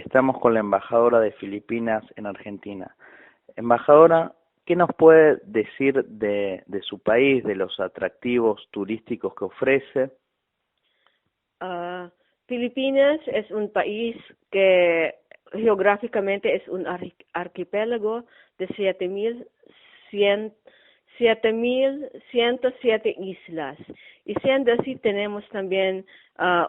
Estamos con la embajadora de Filipinas en Argentina. Embajadora, ¿qué nos puede decir de su país, de los atractivos turísticos que ofrece? Filipinas es un país que geográficamente es un archipiélago de 7.107 islas. Y siendo así, tenemos también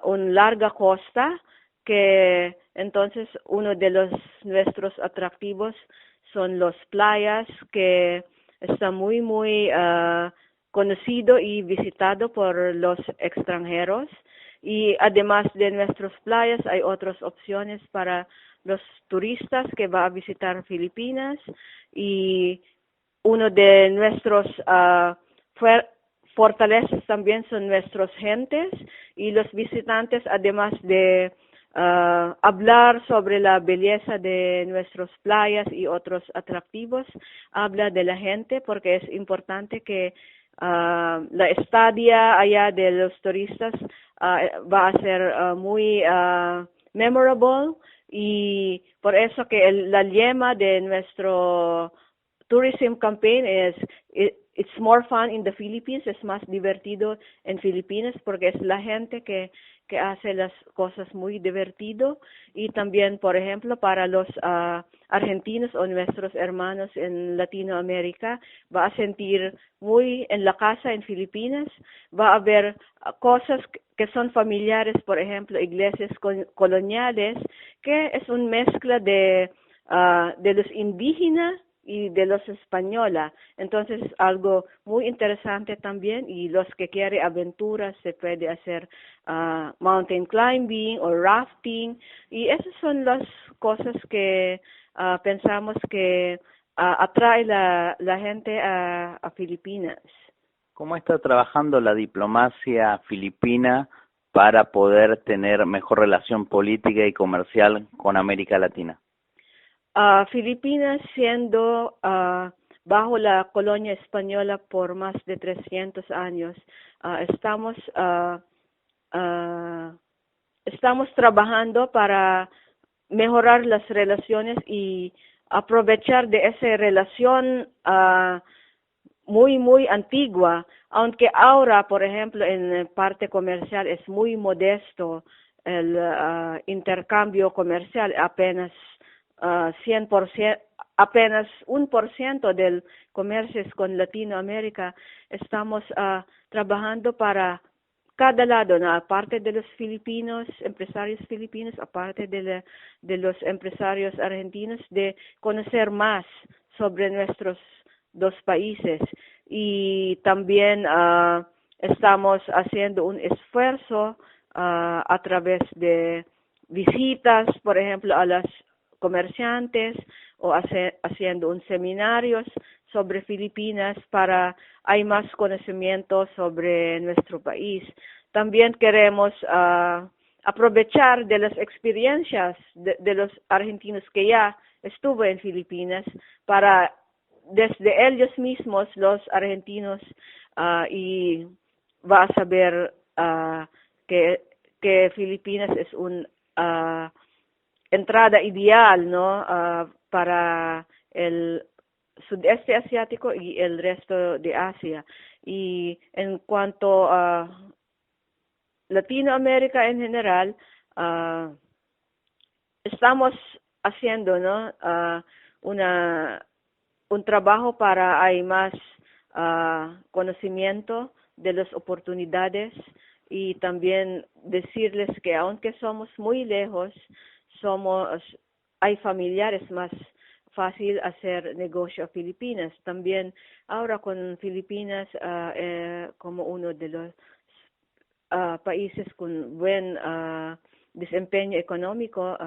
una larga costa, que entonces uno de nuestros atractivos son las playas, que está muy conocido y visitado por los extranjeros. Y además de nuestras playas, hay otras opciones para los turistas que van a visitar Filipinas. Y uno de nuestros fortalezas también son nuestras gentes, y los visitantes, además de hablar sobre la belleza de nuestras playas y otros atractivos, habla de la gente, porque es importante que la estadía allá de los turistas va a ser muy memorable, y por eso que la lema de nuestro tourism campaign es It's more fun in the Philippines. Es más divertido en Filipinas, porque es la gente que hace las cosas muy divertido. Y también, por ejemplo, para los argentinos o nuestros hermanos en Latinoamérica, va a sentir muy en la casa en Filipinas. Va a haber cosas que son familiares, por ejemplo, iglesias coloniales, que es una mezcla de los indígenas y de los españoles. Entonces es algo muy interesante también, y los que quieren aventuras se puede hacer mountain climbing o rafting, y esas son las cosas que pensamos que atrae la gente a Filipinas. ¿Cómo está trabajando la diplomacia filipina para poder tener mejor relación política y comercial con América Latina? Filipinas, siendo bajo la colonia española por más de 300 años, estamos trabajando para mejorar las relaciones y aprovechar de esa relación muy antigua, aunque ahora, por ejemplo, en parte comercial es muy modesto el intercambio comercial, apenas 100%, apenas 1% del comercio es con Latinoamérica. Estamos trabajando para cada lado, ¿no? Aparte de los filipinos, empresarios filipinos, aparte de los empresarios argentinos, de conocer más sobre nuestros dos países. Y también estamos haciendo un esfuerzo a través de visitas, por ejemplo, a las comerciantes, o haciendo un seminarios sobre Filipinas para hay más conocimiento sobre nuestro país. También queremos aprovechar de las experiencias de los argentinos que ya estuvo en Filipinas, para desde ellos mismos, los argentinos, y va a saber que Filipinas es un entrada ideal, ¿no? Para el sudeste asiático y el resto de Asia. Y en cuanto a Latinoamérica en general, estamos haciendo, ¿no? Un trabajo para hay más conocimiento de las oportunidades, y también decirles que aunque somos muy lejos, hay familiares más fácil hacer negocio a Filipinas. También ahora con Filipinas como uno de los países con buen desempeño económico,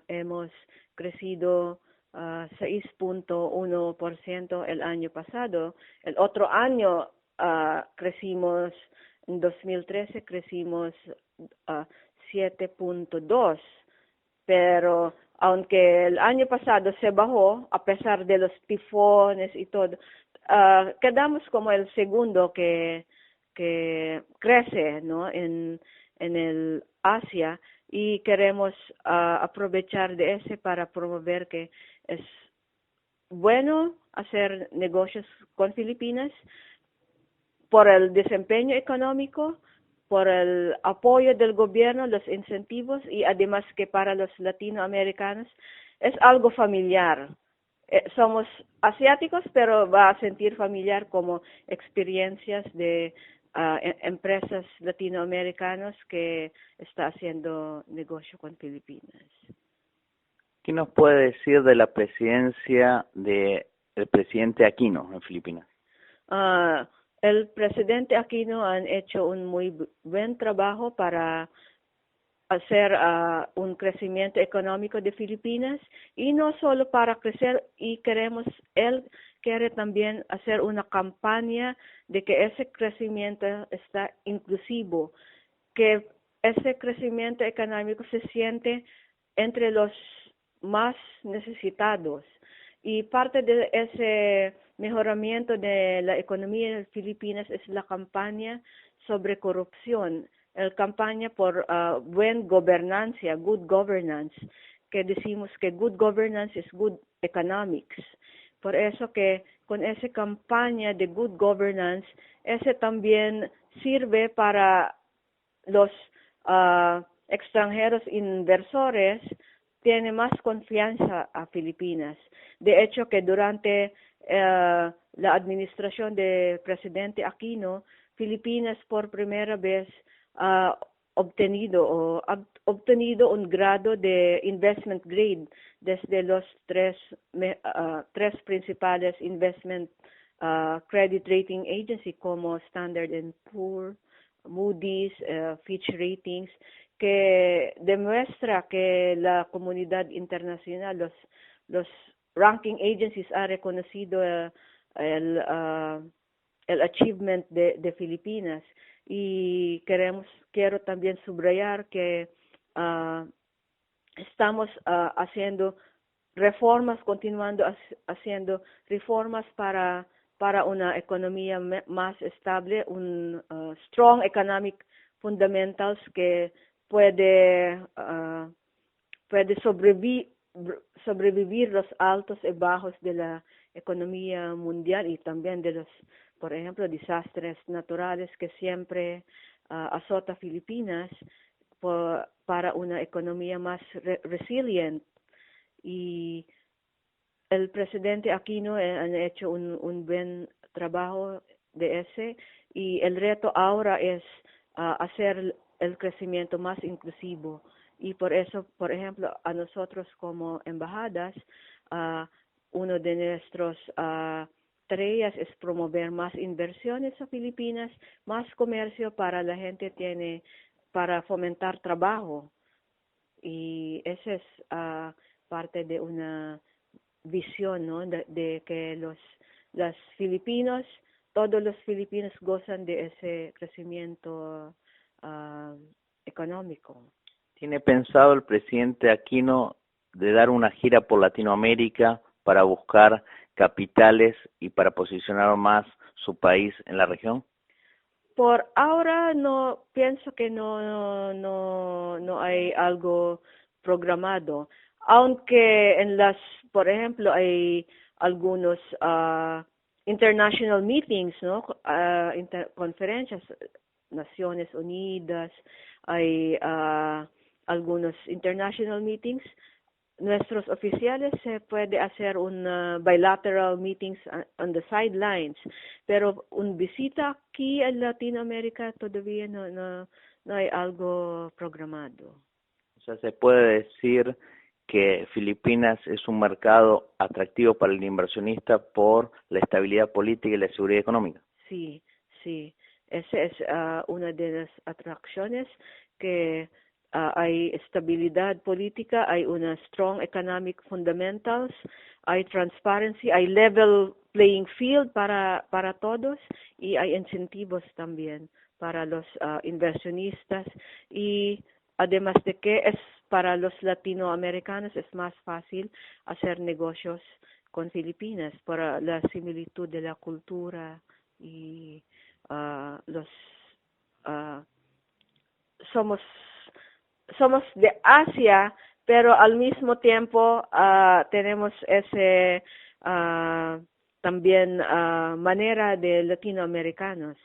hemos crecido 6.1% el año pasado. El otro año crecimos, en 2013 crecimos 7.2%. Pero aunque el año pasado se bajó, a pesar de los tifones y todo, quedamos como el segundo que crece, ¿no? En el Asia, y queremos aprovechar de ese para promover que es bueno hacer negocios con Filipinas por el desempeño económico, por el apoyo del gobierno, los incentivos y además que para los latinoamericanos es algo familiar. Somos asiáticos, pero va a sentir familiar como experiencias de empresas latinoamericanas que está haciendo negocio con Filipinas. ¿Qué nos puede decir de la presidencia del presidente Aquino en Filipinas? El presidente Aquino han hecho un muy buen trabajo para hacer un crecimiento económico de Filipinas y no solo para crecer y él quiere también hacer una campaña de que ese crecimiento está inclusivo, que ese crecimiento económico se siente entre los más necesitados y parte de ese mejoramiento de la economía de Filipinas es la campaña sobre corrupción, la campaña por buen gobernancia, good governance, que decimos que good governance is good economics. Por eso que con esa campaña de good governance, ese también sirve para los extranjeros inversores tiene más confianza a Filipinas. De hecho, que durante la administración del presidente Aquino, Filipinas por primera vez ha obtenido un grado de investment grade desde los tres principales investment credit rating agency como Standard & Poor's, Moody's, Fitch Ratings, que demuestra que la comunidad internacional, los ranking agencies han reconocido el achievement de Filipinas y quiero también subrayar que estamos haciendo reformas, continuando haciendo reformas para una economía más estable, un strong economic fundamentals que puede sobrevivir los altos y bajos de la economía mundial y también de los, por ejemplo, desastres naturales que siempre azota Filipinas para una economía más resilient. Y el presidente Aquino ha hecho un buen trabajo de ese y el reto ahora es hacer el crecimiento más inclusivo y por eso, por ejemplo, a nosotros como embajadas, uno de nuestros tareas es promover más inversiones a Filipinas, más comercio para la gente para fomentar trabajo y esa es parte de una visión, ¿no? de que los filipinos, todos los filipinos gozan de ese crecimiento económico. ¿Tiene pensado el presidente Aquino de dar una gira por Latinoamérica para buscar capitales y para posicionar más su país en la región? Por ahora no pienso que no hay algo programado, aunque por ejemplo, hay algunos international meetings, ¿no? Conferencias, Naciones Unidas, hay algunos international meetings. Nuestros oficiales se puede hacer un bilateral meetings on the sidelines, pero una visita aquí en Latinoamérica todavía no hay algo programado. O sea, se puede decir que Filipinas es un mercado atractivo para el inversionista por la estabilidad política y la seguridad económica. Sí. Esa es una de las atracciones que hay estabilidad política, hay una strong economic fundamentals, hay transparency, hay level playing field para todos y hay incentivos también para los inversionistas y además de que es para los latinoamericanos es más fácil hacer negocios con Filipinas por la similitud de la cultura y somos somos de Asia, pero al mismo tiempo tenemos ese también manera de latinoamericanos.